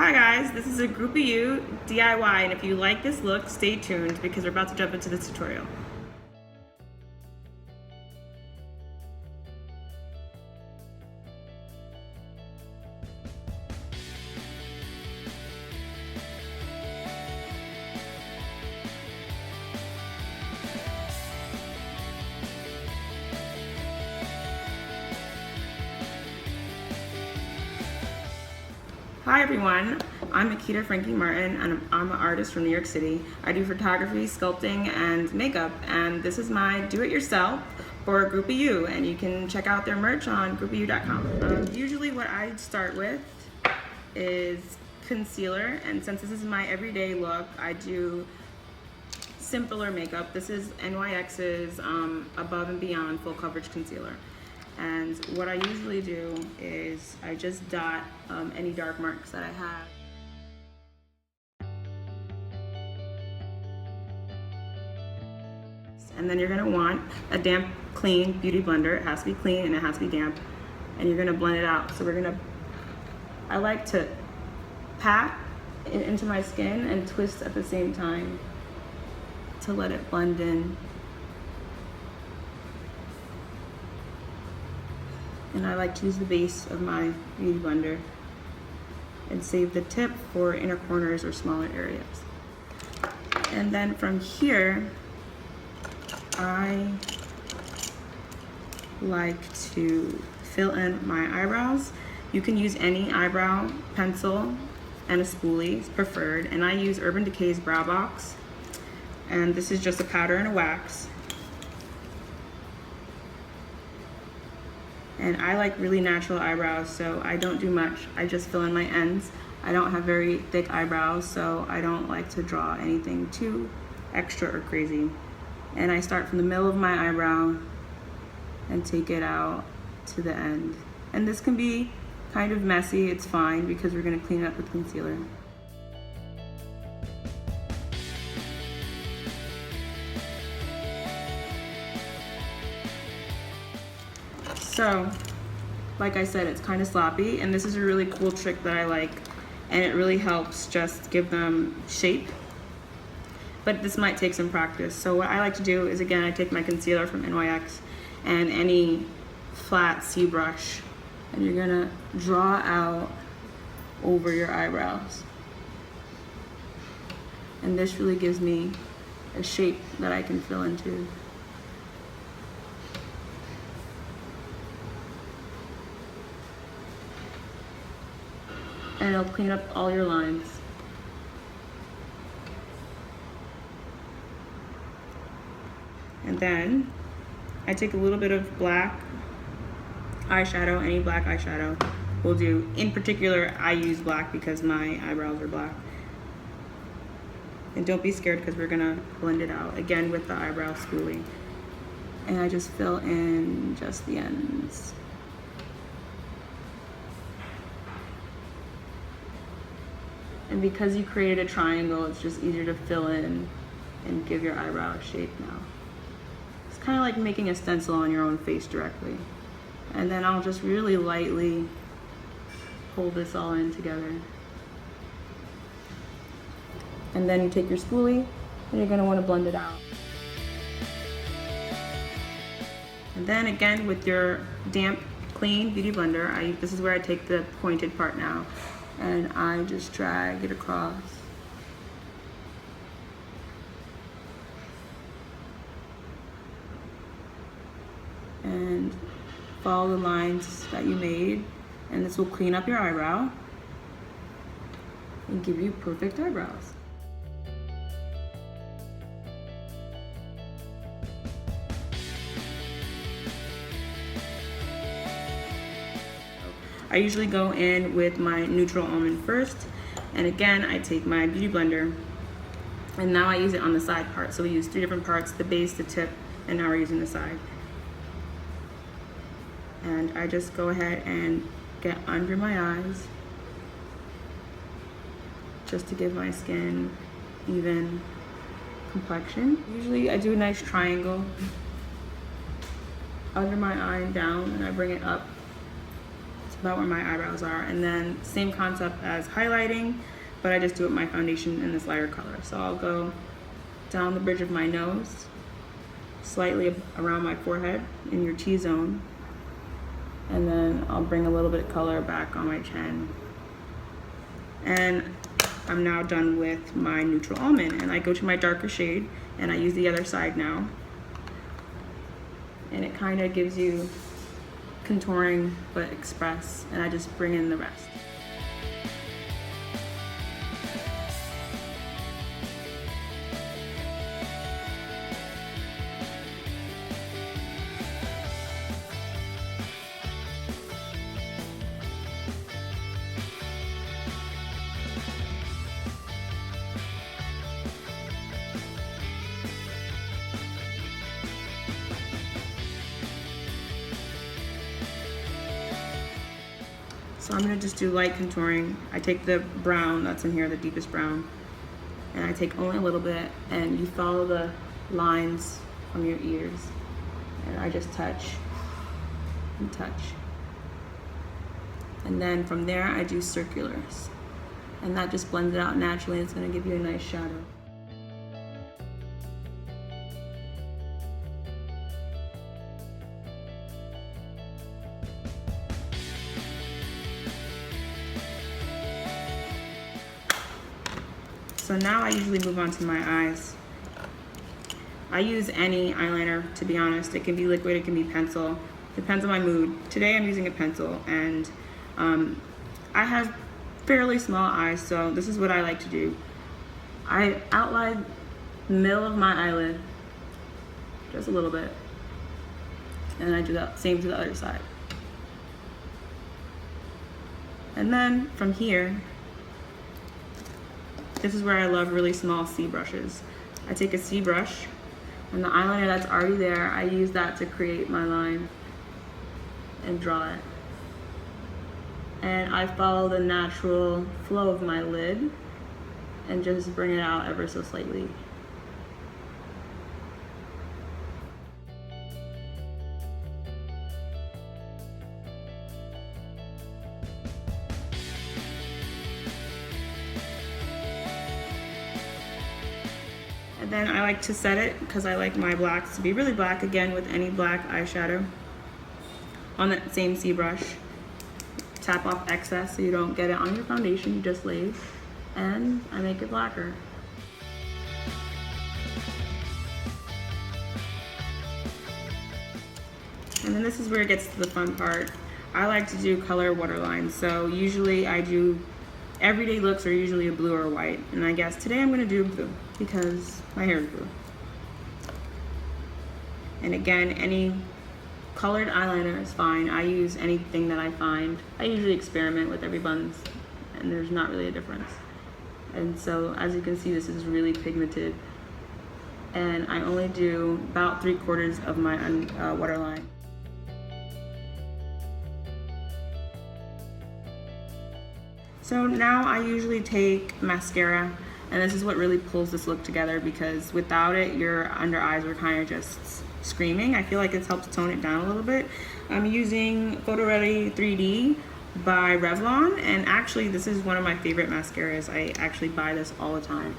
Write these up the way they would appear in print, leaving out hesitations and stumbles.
Hi guys, this is a GroupieU DIY, and if you like this look, stay tuned because we're about to jump into this tutorial. Hi everyone, I'm Frankie Martin, and I'm an artist from New York City. I do photography, sculpting, and makeup, and this is my do-it-yourself for GroupieU, and you can check out their merch on GroupieU.com. Usually what I start with is concealer, and since this is my everyday look, I do simpler makeup. This is NYX's Above and Beyond Full Coverage Concealer. And what I usually do is I just dot any dark marks that I have. And then you're gonna want a damp, clean beauty blender. It has to be clean and it has to be damp. And you're gonna blend it out. So I like to pat it into my skin and twist at the same time to let it blend in. And I like to use the base of my beauty blender and save the tip for inner corners or smaller areas. And then from here, I like to fill in my eyebrows. You can use any eyebrow pencil and a spoolie, it's preferred. And I use Urban Decay's Brow Box. And this is just a powder and a wax. And I like really natural eyebrows, so I don't do much. I just fill in my ends. I don't have very thick eyebrows, so I don't like to draw anything too extra or crazy. And I start from the middle of my eyebrow and take it out to the end. And this can be kind of messy, it's fine because we're gonna clean it up with concealer. So, like I said, it's kind of sloppy, and this is a really cool trick that I like, and it really helps just give them shape. But this might take some practice. So what I like to do is, again, I take my concealer from NYX and any flat C brush, and you're gonna draw out over your eyebrows. And this really gives me a shape that I can fill into. And it'll clean up all your lines. And then I take a little bit of black eyeshadow, any black eyeshadow will do. In particular, I use black because my eyebrows are black. And don't be scared because we're gonna blend it out again with the eyebrow spoolie. And I just fill in just the ends. And because you created a triangle, it's just easier to fill in and give your eyebrow a shape now. It's kind of like making a stencil on your own face directly. And then I'll just really lightly pull this all in together. And then you take your spoolie and you're gonna want to blend it out. And then again with your damp, clean beauty blender, this is where I take the pointed part now. And I just drag it across. And follow the lines that you made, and this will clean up your eyebrow and give you perfect eyebrows. I usually go in with my neutral almond first, and again I take my beauty blender, and now I use it on the side part. So we use 3 different parts: the base, the tip, and now we're using the side. And I just go ahead and get under my eyes just to give my skin even complexion. Usually I do a nice triangle under my eye and down, and I bring it up about where my eyebrows are. And then same concept as highlighting, but I just do it with my foundation in this lighter color. So I'll go down the bridge of my nose, slightly around my forehead in your T-zone, and then I'll bring a little bit of color back on my chin. And I'm now done with my neutral almond, and I go to my darker shade and I use the other side now. And it kind of gives you contouring but express, and I just bring in the rest. So I'm gonna just do light contouring. I take the brown that's in here, the deepest brown, and I take only a little bit, and you follow the lines from your ears. And I just touch and touch. And then from there, I do circulars. And that just blends it out naturally. It's gonna give you a nice shadow. So now I usually move on to my eyes. I use any eyeliner, to be honest. It can be liquid, it can be pencil. Depends on my mood. Today I'm using a pencil, and I have fairly small eyes, so this is what I like to do. I outline the middle of my eyelid, just a little bit, and I do that same to the other side. And then from here, this is where I love really small C brushes. I take a C brush, and the eyeliner that's already there, I use that to create my line and draw it. And I follow the natural flow of my lid and just bring it out ever so slightly. And then I like to set it, because I like my blacks to be really black, again with any black eyeshadow. On that same C brush, tap off excess so you don't get it on your foundation, you just leave, and I make it blacker. And then this is where it gets to the fun part. I like to do color waterlines, so usually I do everyday looks are usually a blue or a white, and I guess today I'm going to do blue because my hair is blue. And again, any colored eyeliner is fine. I use anything that I find. I usually experiment with every buns, and there's not really a difference. And so as you can see, this is really pigmented, and I only do about 3/4 of my waterline. So now I usually take mascara, and this is what really pulls this look together, because without it, your under eyes are kind of just screaming. I feel like it's helped tone it down a little bit. I'm using Photo Ready 3D by Revlon, and actually this is one of my favorite mascaras. I actually buy this all the time.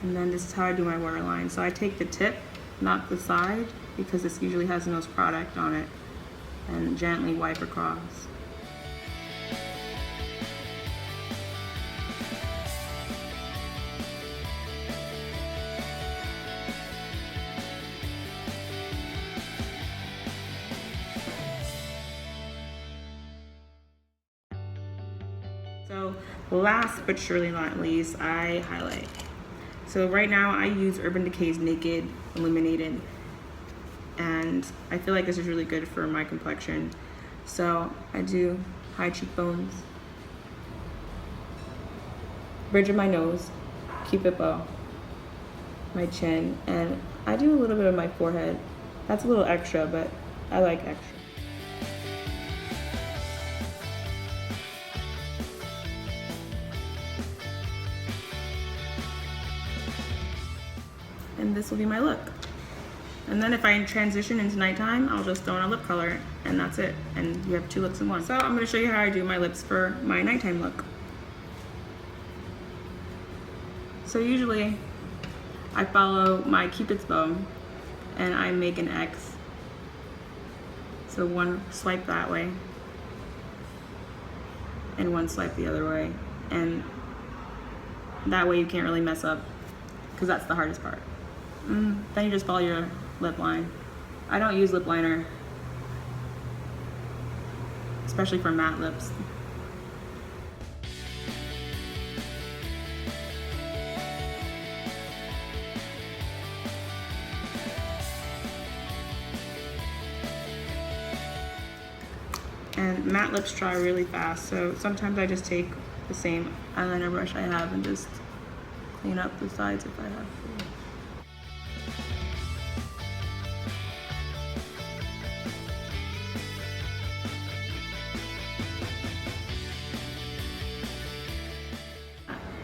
And then this is how I do my waterline. So I take the tip, not the side, because this usually has the most product on it, and gently wipe across. So last but surely not least, I highlight. So right now I use Urban Decay's Naked Illuminated, and I feel like this is really good for my complexion. So I do high cheekbones, bridge of my nose, cupid bow, my chin, and I do a little bit of my forehead. That's a little extra, but I like extra. And this will be my look. And then if I transition into nighttime, I'll just throw on a lip color, and that's it. And you have 2 looks in one. So I'm gonna show you how I do my lips for my nighttime look. So usually, I follow my Cupid's bow, and I make an X. So 1 swipe that way, and 1 swipe the other way. And that way you can't really mess up, because that's the hardest part. Then you just follow your lip line. I don't use lip liner, especially for matte lips. And matte lips dry really fast, so sometimes I just take the same eyeliner brush I have and just clean up the sides if I have to.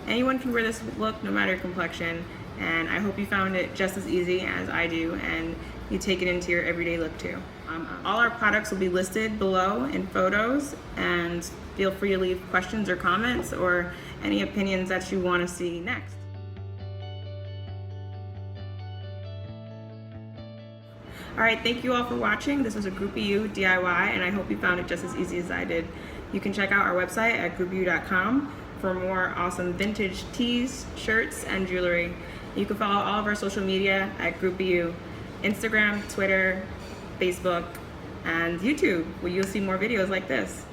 Anyone can wear this look, no matter your complexion, and I hope you found it just as easy as I do, and you take it into your everyday look too. All our products will be listed below in photos, and feel free to leave questions or comments or any opinions that you want to see next. Alright, thank you all for watching. This was a GroupieU DIY, and I hope you found it just as easy as I did. You can check out our website at GroupieU.com for more awesome vintage tees, shirts, and jewelry. You can follow all of our social media at GroupieU, Instagram, Twitter, Facebook, and YouTube, where you'll see more videos like this.